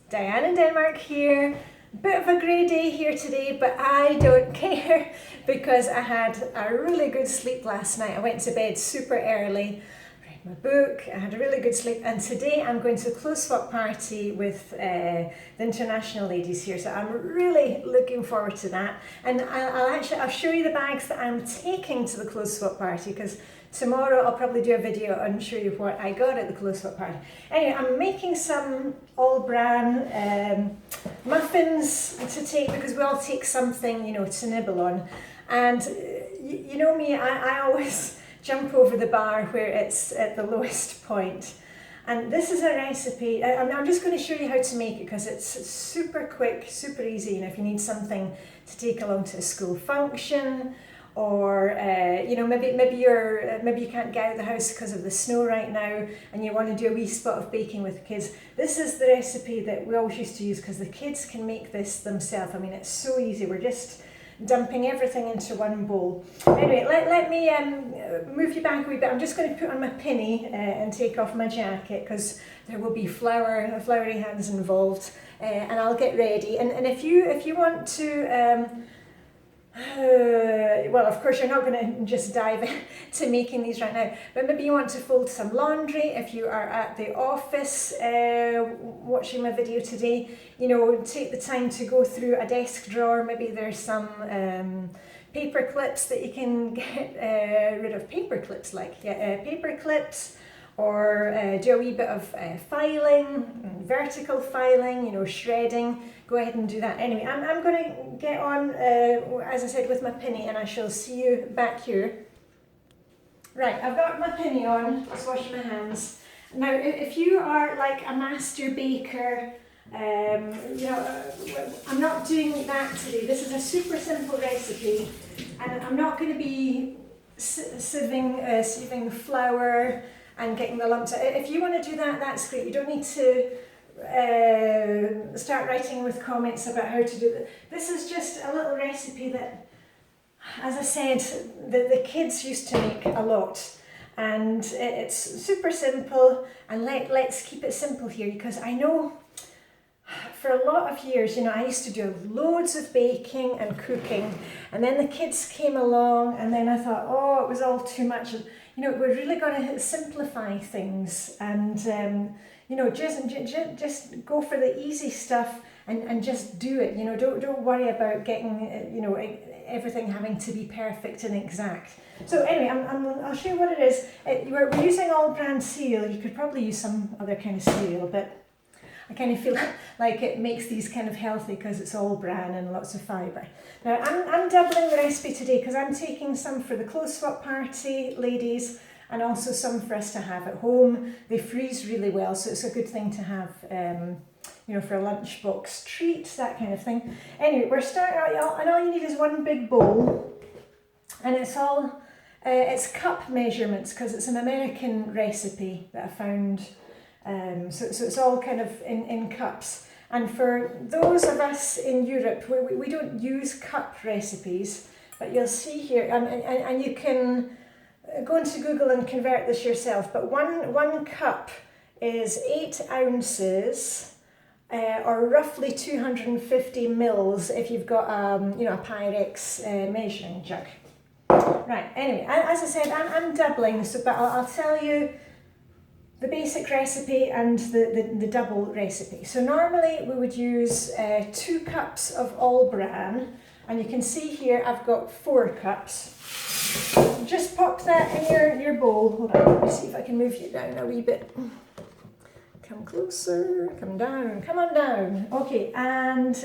Diane in Denmark here. Bit of a grey day here today, but I don't care because I had a really good sleep last night. I went to bed super early, read my book, I had a really good sleep, and today I'm going to a clothes swap party with the international ladies here, so I'm really looking forward to that. And I'll show you the bags that I'm taking to the clothes swap party, because tomorrow I'll probably do a video and show you what I got at the clothes swap party. Anyway, I'm making some all bran muffins to take, because we all take something, you know, to nibble on. And you know me, I always jump over the bar where it's at the lowest point. And this is a recipe. I'm just going to show you how to make it because it's super quick, super easy. You know, if you need something to take along to a school function, or you know, maybe you can't get out of the house because of the snow right now, and you want to do a wee spot of baking with the kids. This is the recipe that we always used to use because the kids can make this themselves. I mean, it's so easy. We're just dumping everything into one bowl. Anyway, let me move you back a wee bit. I'm just going to put on my pinny and take off my jacket because there will be flowery hands involved, and I'll get ready. And if you want to. Well, of course, you're not going to just dive into making these right now, but maybe you want to fold some laundry if you are at the office watching my video today. You know, take the time to go through a desk drawer. Maybe there's some paper clips that you can get rid of. Paper clips, paper clips, or do a wee bit of filing, vertical filing, you know, shredding. Go ahead and do that. Anyway, I'm going to get on, as I said, with my pinny, and I shall see you back here. Right, I've got my pinny on, just washing my hands. Now, if you are like a master baker, you know, I'm not doing that today. This is a super simple recipe, and I'm not going to be sieving flour and getting the lumps out. If you want to do that, that's great. You don't need to start writing with comments about how to do it. This is just a little recipe that, as I said, the kids used to make a lot, and it's super simple. And let's keep it simple here, because I know for a lot of years, you know, I used to do loads of baking and cooking, and then the kids came along, and then I thought, oh, it was all too much. And, you know, we're really going to simplify things, and you know, just go for the easy stuff and just do it. You know, don't worry about getting, you know, everything having to be perfect and exact. So anyway, I'll show you what it is. We're using all bran cereal. You could probably use some other kind of cereal, but I kind of feel like it makes these kind of healthy because it's all bran and lots of fibre. Now, I'm doubling the recipe today because I'm taking some for the clothes swap party, ladies, and also some for us to have at home. They freeze really well, so it's a good thing to have, you know, for a lunchbox treat, that kind of thing. Anyway, we're starting out, and all you need is one big bowl, and it's all, it's cup measurements because it's an American recipe that I found. So it's all kind of in cups. And for those of us in Europe, we don't use cup recipes, but you'll see here, and you can go into Google and convert this yourself, but one cup is 8 ounces, or roughly 250 mils if you've got you know, a Pyrex measuring jug. Right, anyway, as I said, I'm doubling, so but I'll tell you the basic recipe and the double recipe. So normally we would use 2 cups of all bran, and you can see here I've got 4 cups. Just pop that in your bowl. Hold on, let me see if I can move you down a wee bit. Come closer, come down, come on down. Okay, and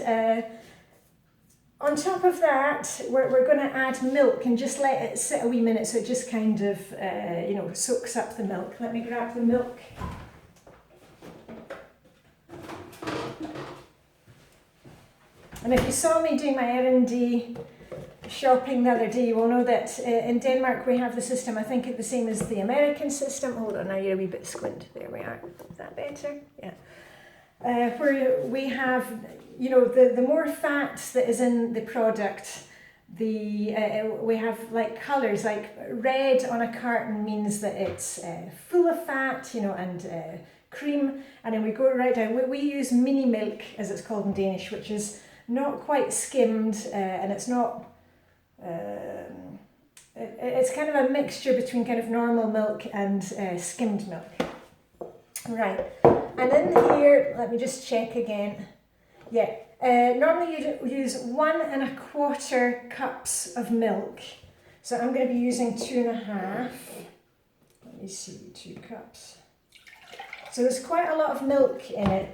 on top of that, we're going to add milk and just let it sit a wee minute so it just kind of, you know, soaks up the milk. Let me grab the milk. And if you saw me doing my R&D shopping the other day, you will know that in Denmark we have the system, I think it's the same as the American system. Hold on, now you're a wee bit squint. There we are. Is that better? Yeah. Where we have, you know, the more fat that is in the product, we have like colours, like red on a carton means that it's full of fat, you know, and cream, and then we go right down. We use mini milk, as it's called in Danish, which is not quite skimmed, and it's not, it's kind of a mixture between kind of normal milk and skimmed milk. Right, and in here, let me just check again. Yeah, normally you use 1 1/4 cups of milk. So I'm going to be using 2 1/2. Let me see, 2 cups. So there's quite a lot of milk in it.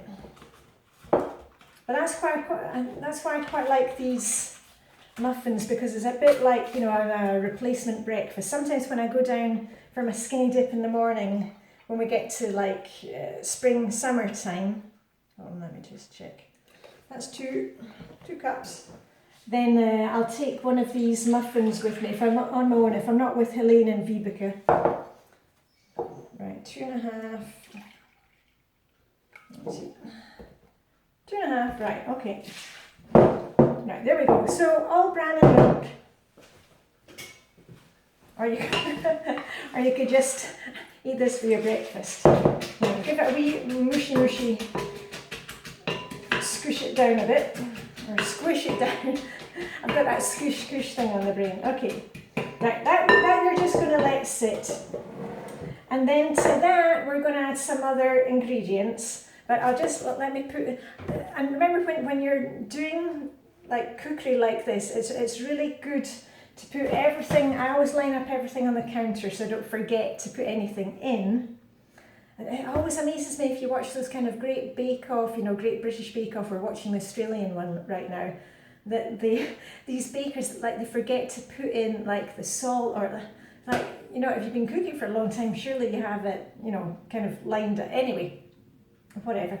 But that's why I quite like these muffins, because it's a bit like, you know, a replacement breakfast. Sometimes when I go down for my skinny dip in the morning, when we get to like spring, summertime, let me just check. That's 2 cups. Then I'll take one of these muffins with me if I'm on my own, if I'm not with Helene and Vibeke. Right, 2 1/2. Let's see. 2 1/2, right, okay. Right, there we go. So all bran and milk. Or you could just eat this for your breakfast. Now, give it a wee mushy, squish it down a bit, or squish it down. I've got that squish thing on the brain. Okay, right, that you're just going to let sit. And then to that, we're going to add some other ingredients. But I'll just, let me put, and remember when you're doing like cookery like this, it's really good to put everything, I always line up everything on the counter so I don't forget to put anything in. And it always amazes me if you watch those kind of Great Bake Off, you know, Great British Bake Off, we're watching the Australian one right now, that these bakers, like, they forget to put in like the salt, or like, you know, if you've been cooking for a long time, surely you have it, you know, kind of lined up, anyway, whatever.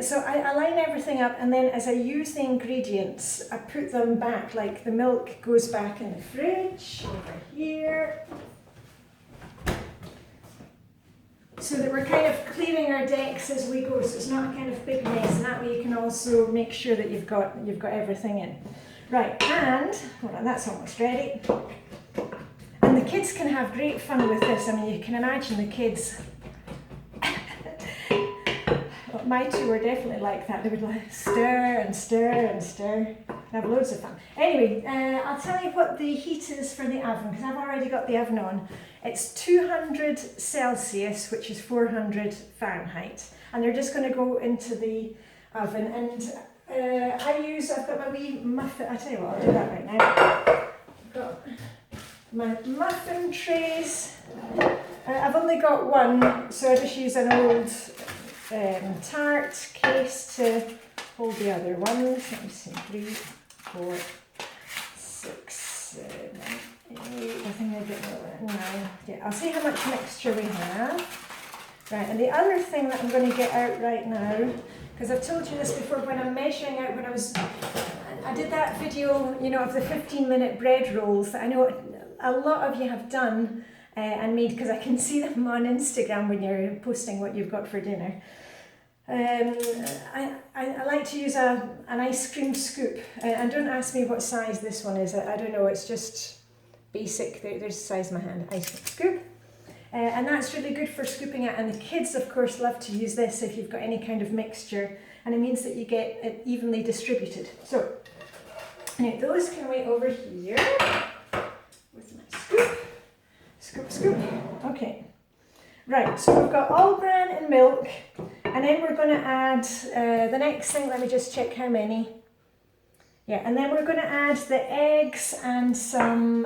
So I line everything up, and then as I use the ingredients, I put them back, like the milk goes back in the fridge, over here. So that we're kind of clearing our decks as we go, so it's not a kind of big mess, and that way you can also make sure that you've got everything in. Right, and, hold on, that's almost ready. And the kids can have great fun with this. I mean, you can imagine the kids, my two were definitely like that. They would like stir and stir and stir. Have loads of fun. Anyway, I'll tell you what the heat is for the oven, because I've already got the oven on. It's 200 Celsius, which is 400 Fahrenheit. And they're just going to go into the oven. And I've got my wee muffin, I tell you what, I'll do that right now. I've got my muffin trays. I've only got one, so I just use an old tart case to hold the other ones. Let me see, 3, 4, 6, 7, 8. I think I get 9. Yeah, I'll see how much mixture we have. Right, and the other thing that I'm going to get out right now, because I've told you this before, when I'm measuring out, I did that video, you know, of the 15-minute bread rolls that I know a lot of you have done and made, because I can see them on Instagram when you're posting what you've got for dinner. I like to use an ice cream scoop, and don't ask me what size this one is. I don't know, it's just basic. There's the size of my hand, ice cream scoop. And that's really good for scooping it, and the kids of course love to use this if you've got any kind of mixture, and it means that you get it evenly distributed. So now those can wait over here with my scoop. Scoop, scoop. Okay. Right, so we've got all bran and milk, and then we're going to add the next thing. Let me just check how many. Yeah, and then we're going to add the eggs and some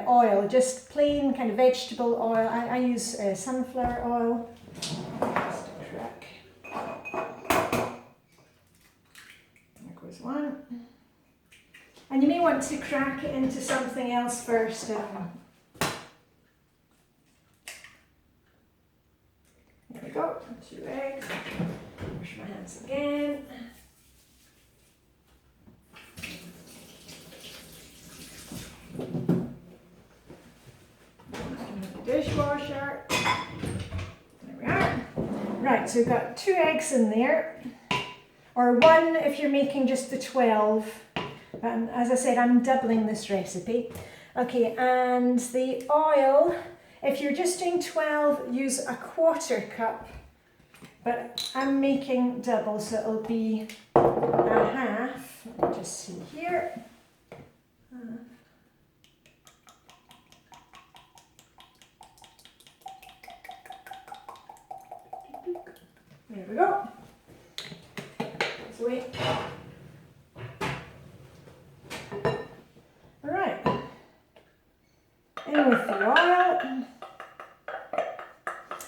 oil, just plain kind of vegetable oil. I use sunflower oil. Just a crack. There goes one. And you may want to crack it into something else first. There we go, 2 eggs. Wash my hands again. Dishwasher. There we are. Right, so we've got 2 eggs in there, or 1 if you're making just the 12. But as I said, I'm doubling this recipe. Okay, and the oil, if you're just doing 12, use a 1/4 cup. but I'm making double, so it'll be a half. Let me just see here. There we go. Let's wait. Alright. In with the oil.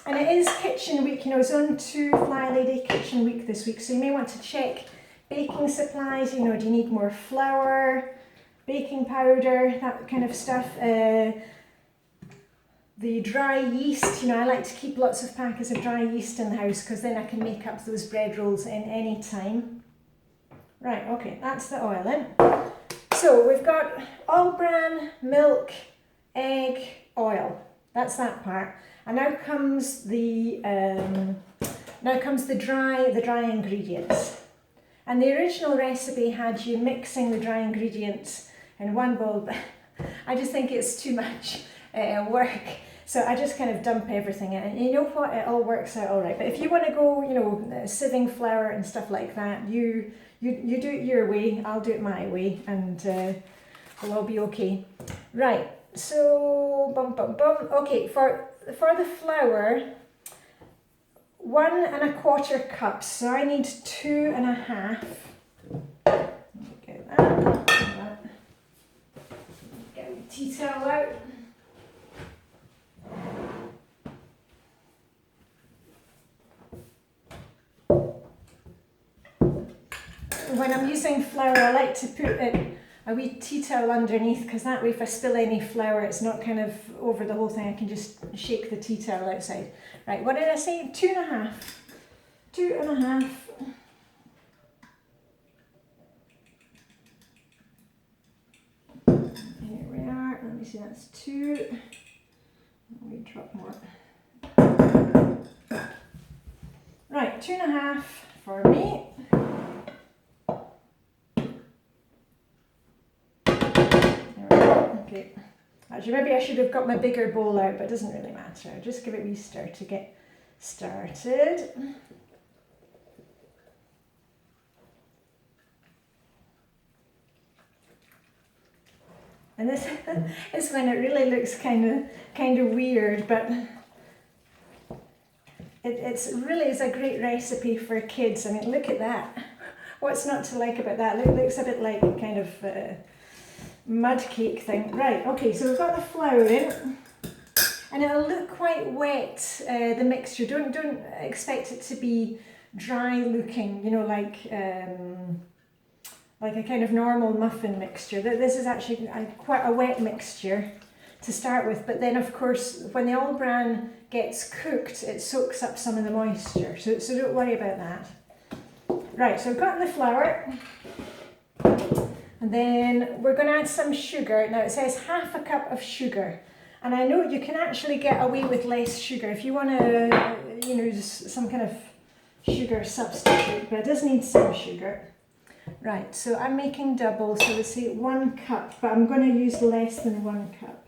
And it is kitchen week, you know, it's on to Flylady Kitchen Week this week, so you may want to check baking supplies, you know, do you need more flour, baking powder, that kind of stuff. The dry yeast, you know, I like to keep lots of packets of dry yeast in the house because then I can make up those bread rolls in any time. Right, okay, that's the oil in. So we've got all bran, milk, egg, oil. That's that part. And now comes the dry ingredients. And the original recipe had you mixing the dry ingredients in one bowl, but I just think it's too much work. So I just kind of dump everything in. And you know what? It all works out all right. But if you want to go, you know, sieving flour and stuff like that, you do it your way, I'll do it my way, and we'll all be okay. Right, so, okay, for the flour, 1 1/4 cups, so I need 2 1/2. Get that. Get the tea towel out. When I'm using flour, I like to put a wee tea towel underneath, because that way if I spill any flour, it's not kind of over the whole thing. I can just shake the tea towel outside. Right, what did I say? 2 1/2. 2 1/2. Here we are. Let me see, that's 2. Let me drop more. Right, 2 1/2 for me. Okay. Actually, maybe I should have got my bigger bowl out, but it doesn't really matter. I'll just give it a wee stir to get started. And this is when it really looks kind of weird, but it's really is a great recipe for kids. I mean, look at that. What's not to like about that? It looks a bit like kind of mud cake thing. Right, okay, so we've got the flour in, and it'll look quite wet, the mixture. Don't expect it to be dry looking, you know, like a kind of normal muffin mixture. This is actually quite a wet mixture to start with, but then of course when the all bran gets cooked, it soaks up some of the moisture, so don't worry about that. Right, so I've got the flour. And then we're going to add some sugar. Now it says 1/2 cup of sugar. And I know you can actually get away with less sugar if you want to, you know, use some kind of sugar substitute, but it does need some sugar. Right, so I'm making double, so let's say 1 cup, but I'm going to use less than 1 cup.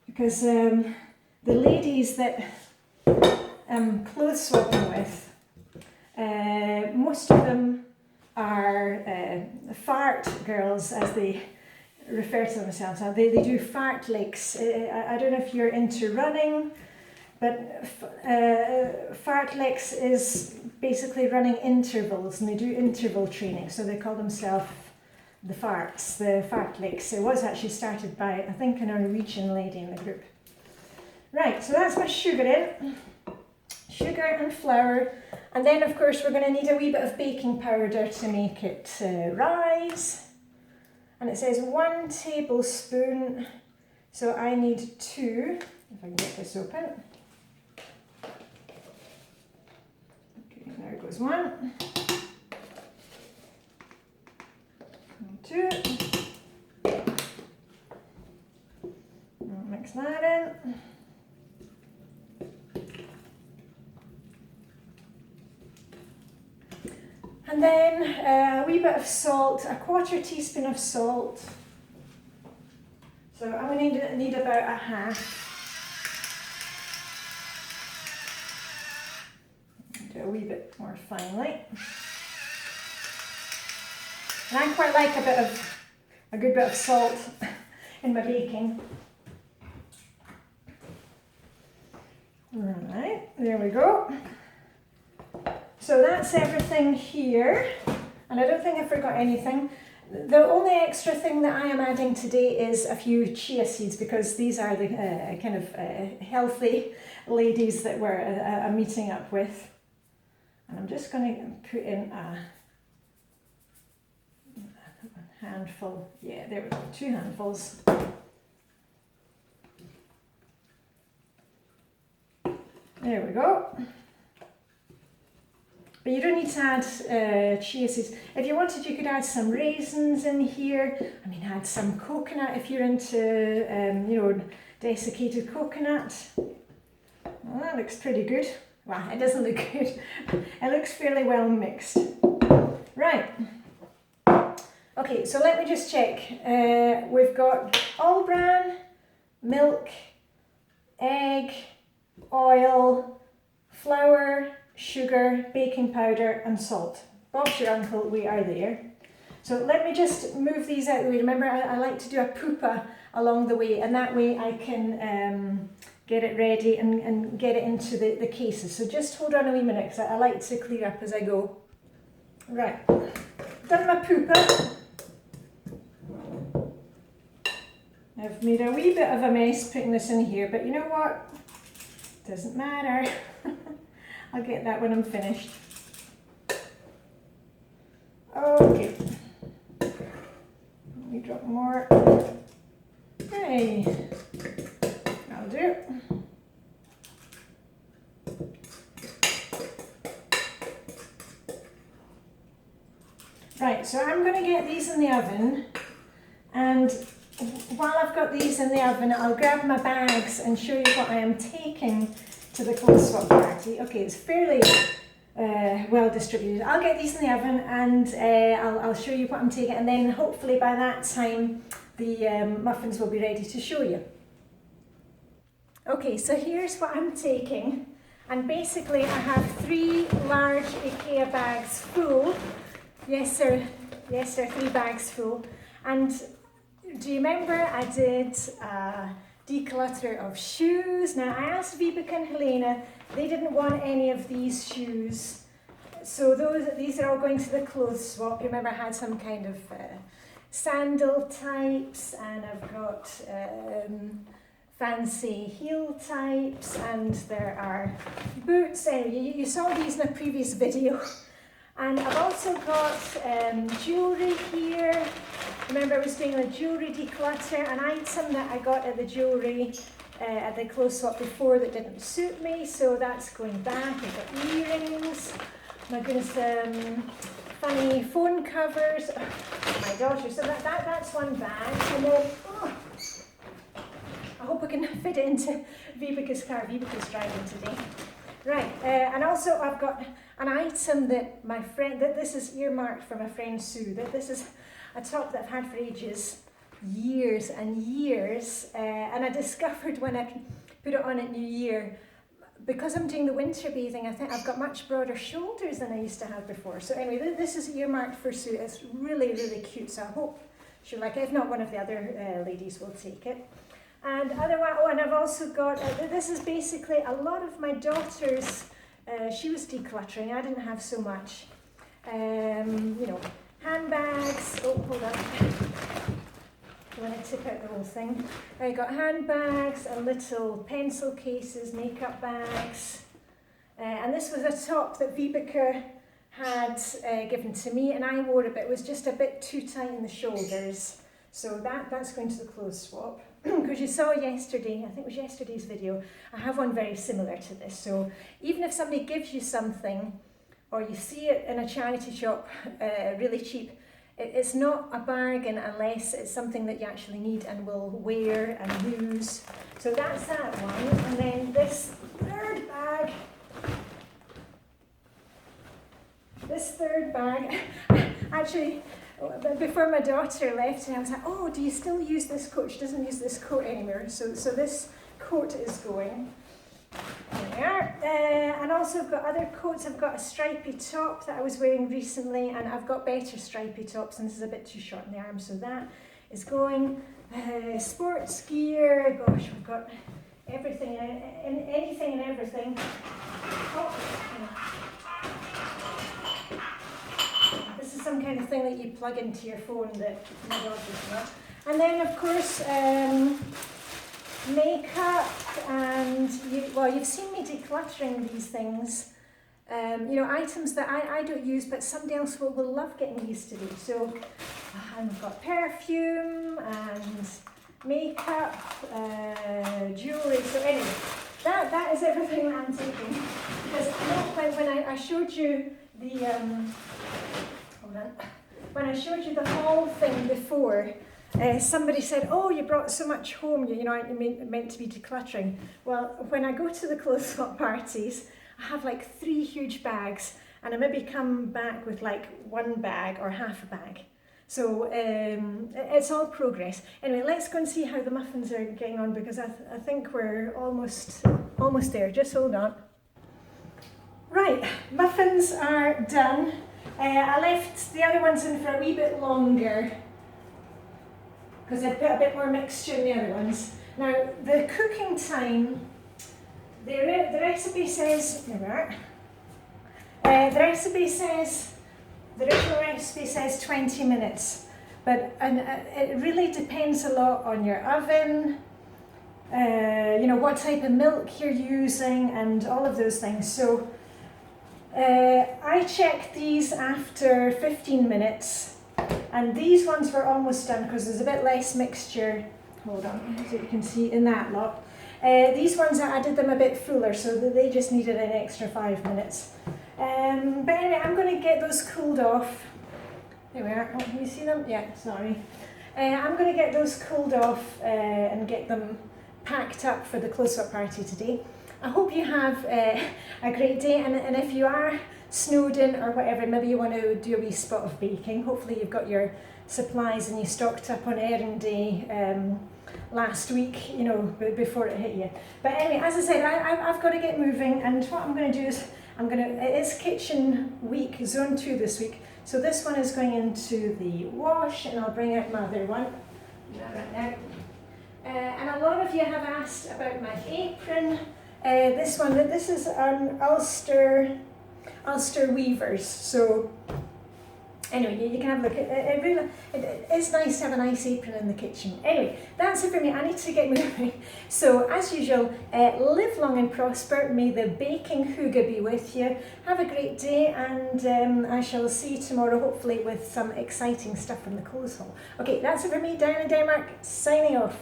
Because the ladies that I'm clothes swapping with, most of them are fart girls, as they refer to themselves. They do fartleks. I don't know if you're into running, but fartleks is basically running intervals, and they do interval training, so they call themselves the fartleks. It was actually started by, I think, a Norwegian lady in the group. Right, so that's my sugar in. Sugar and flour, and then of course we're going to need a wee bit of baking powder to make it rise, and it says 1 tablespoon, so I need 2, if I can get this open. Okay, there goes 1 and 2, I'll mix that in. And then a wee bit of salt, 1/4 teaspoon of salt. So I'm going to need about 1/2. a wee bit more finely. And I quite like a good bit of salt in my baking. Right, there we go. So that's everything here, and I don't think I forgot anything. The only extra thing that I am adding today is a few chia seeds, because these are the kind of healthy ladies that I'm meeting up with. And I'm just going to put in a handful. Yeah, there we go, 2 handfuls. There we go. But you don't need to add chia seeds. If you wanted, you could add some raisins in here. I mean, add some coconut if you're into, you know, desiccated coconut. Well, that looks pretty good. Well, it doesn't look good. It looks fairly well mixed. Right. Okay, so let me just check. We've got all bran, milk, egg, oil, flour, sugar, baking powder and salt. Bob's your uncle, we are there. So let me just move these out of the way. Remember, I like to do a pooper along the way, and that way I can get it ready and get it into the cases. So just hold on a wee minute, because I like to clear up as I go. Right, done my pooper. I've made a wee bit of a mess putting this in here, but you know what? Doesn't matter. I'll get that when I'm finished. Okay. Let me drop more. Hey, that'll do. Right, so I'm going to get these in the oven, and while I've got these in the oven, I'll grab my bags and show you what I am taking to the clothes swap party. Okay, it's fairly well distributed. I'll get these in the oven, and I'll show you what I'm taking, and then hopefully by that time the muffins will be ready to show you. Okay, so here's what I'm taking, and basically I have 3 large IKEA bags full. Yes sir, 3 bags full. And do you remember I did a declutter of shoes? Now I asked Vibeke and Helena, they didn't want any of these shoes. So these are all going to the clothes swap. You remember I had some kind of sandal types, and I've got fancy heel types, and there are boots. Anyway, you saw these in a previous video. And I've also got jewellery here. Remember I was doing a jewellery declutter, an item that I got at the jewellery at the clothes swap before that didn't suit me, so that's going back. I've got earrings, my goodness, funny phone covers, my daughter, so that's one bag. And then, I hope I can fit it into Vibeke's car. Vibeke's driving today. Right, and also I've got an item that my friend, that this is earmarked for my friend Sue, that this is a top that I've had for ages, years and years, and I discovered when I put it on at New Year, because I'm doing the winter bathing, I think I've got much broader shoulders than I used to have before. So anyway, this is earmarked for Sue. It's really, really cute, so I hope she'll like it. If not, one of the other ladies will take it. And otherwise, and I've also got, this is basically a lot of my daughter's, she was decluttering, I didn't have so much, you know, handbags, oh hold on, I want to tip out the whole thing. I got handbags and little pencil cases, makeup bags, and this was a top that Vibeke had given to me, and I wore it, but it was just a bit too tight in the shoulders, so that's going to the clothes swap. Because you saw yesterday, I think it was yesterday's video, I have one very similar to this. So even if somebody gives you something, or you see it in a charity shop really cheap, it's not a bargain unless it's something that you actually need and will wear and use. So that's that one. And then this third bag, actually, before my daughter left, I was like, oh, do you still use this coat? She doesn't use this coat anymore. So this coat is going. There we are. and also I've got other coats. I've got a stripy top that I was wearing recently, and I've got better stripy tops, and this is a bit too short in the arm, so that is going. Sports gear, gosh, we've got everything, anything and everything. Oh, this is some kind of thing that you plug into your phone that my dog does not. And then, of course, makeup, and you've seen me decluttering these things. Items that I don't use, but somebody else will love getting used to these. So I've got perfume and makeup, jewellery. So anyway, that is everything that I'm taking. Because when I showed you the when I showed you the haul thing before, somebody said, "Oh, you brought so much home. You're meant to be decluttering." Well, when I go to the clothes swap parties, I have like 3 huge bags, and I maybe come back with like 1 bag or half a bag. So it's all progress. Anyway, let's go and see how the muffins are getting on, because I think we're almost there. Just hold on. Right, muffins are done. I left the other ones in for a wee bit longer because I put a bit more mixture in the other ones. Now, the cooking time, the recipe says, there we are. The original recipe says 20 minutes, but it really depends a lot on your oven, what type of milk you're using, and all of those things. So I checked these after 15 minutes. And these ones were almost done because there's a bit less mixture. Hold on, so you can see in that lot. These ones, I did them a bit fuller, so they just needed an extra 5 minutes. But anyway, I'm going to get those cooled off. There we are. Oh, can you see them? Yeah, sorry. I'm going to get those cooled off and get them packed up for the close-up party today. I hope you have a great day, and if you are snowed in or whatever, maybe you want to do a wee spot of baking. Hopefully you've got your supplies and you stocked up on errand day last week, before it hit you. But anyway, as I said, I've got to get moving, and what I'm going to do is it is kitchen week, zone 2 this week. So this one is going into the wash, and I'll bring out my other one. Right now. And a lot of you have asked about my apron. This is an Ulster weavers. So anyway, you can have a look. It is nice to have a nice apron in the kitchen. Anyway, that's it for me. I need to get moving. So as usual, live long and prosper. May the baking hygge be with you. Have a great day, and I shall see you tomorrow, hopefully with some exciting stuff from the clothes haul. Okay, that's it for me. Diane in Denmark, signing off.